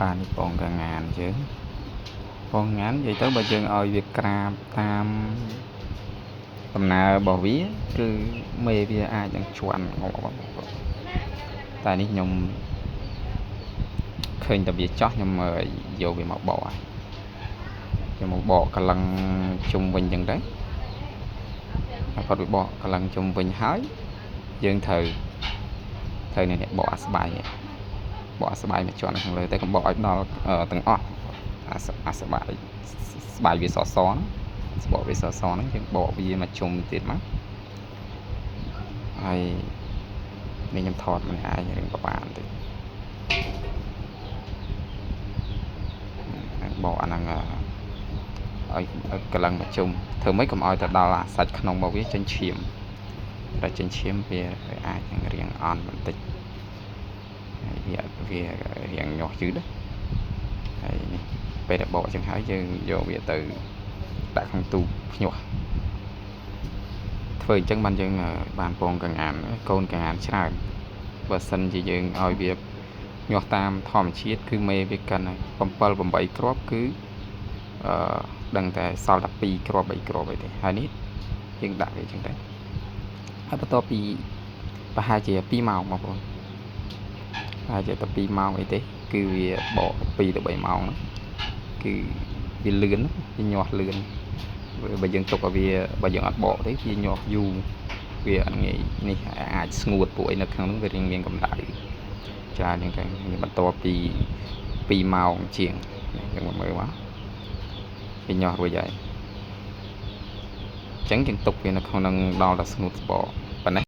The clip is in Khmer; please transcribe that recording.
បានបងកងានchứបងងាននិយាយទៅបើយើងឲ្យវាក្រាបតាមដំណើររបស់វាគឺមេវាអាចនឹងជន់ងាប់តែនេះខ្ញុំឃើញតែវាចោះខ្ញុំយកវាមកបកខ្ញុំមកបកកលឹងជុំវិញចឹងទៅហើយគាត់វាបកកលឹងជុំវិញហើយយើងត្រូវនេះបកអាស្បែកនេះបកអាស្បែកមកជន់ខាងលើតែកុំបកឲ្យដល់ទាំងអស់អាស្បែកវាសហ្នឹងស្បកវាសហ្នឹងយើងបកវាមកជុំទៀតមកហើយនេះខ្ញុំថតម្នាក់ឯងរឿងប្របានទៀតបកអាហ្នឹងឲ្យកលឹងមកជុំធ្វើម៉េចកុំឲ្យទៅដល់សាច់ក្នុងរបស់វាចេញឈាមតែចេញឈាមវាអាចនឹងរាងអន់បន្តិចហើយវារាងញាស់យឺតហើយនេះពេលដែលបកចឹងហើយយើងយកវាទៅដាក់ក្នុងទូភ្ញាស់ធ្វើអញ្ចឹងបានយើងបានពងកងានកូនកងានច្រើនបើសិនជាយើងឲ្យវាញាស់តាមធម្មជាតិគឺមេវាកិនហើយ7 8គ្រាប់គឺដឹងតែសល់តែ2គ្រាប់3គ្រាប់អីទេហើយនេះយើងដាក់វាអញ្ចឹងទៅហើយបន្ទាប់ពីប្រហែលជា2ម៉ោងបងប្អូនប្រហែលជាតែ2ម៉ោងអីទេគឺវាបក2ទៅ3ម៉ោងគឺវាលឿនវាញាស់លឿនបើយើងទុកឲ្យវាបើយើងអត់បកទេវាញាស់យូរវាអត់ងាយនេះអាចស្ងួតពួកអីនៅក្នុងនោះវារៀងមានកម្ដៅច្រើនហ្នឹងទៅបន្ទាប់ពី2ម៉ោងជាងយើងមកមើលមកវាញាស់រួចហើយអញ្ចឹងយើងទុកវានៅក្នុងនឹងដល់តែស្ងួតស្បក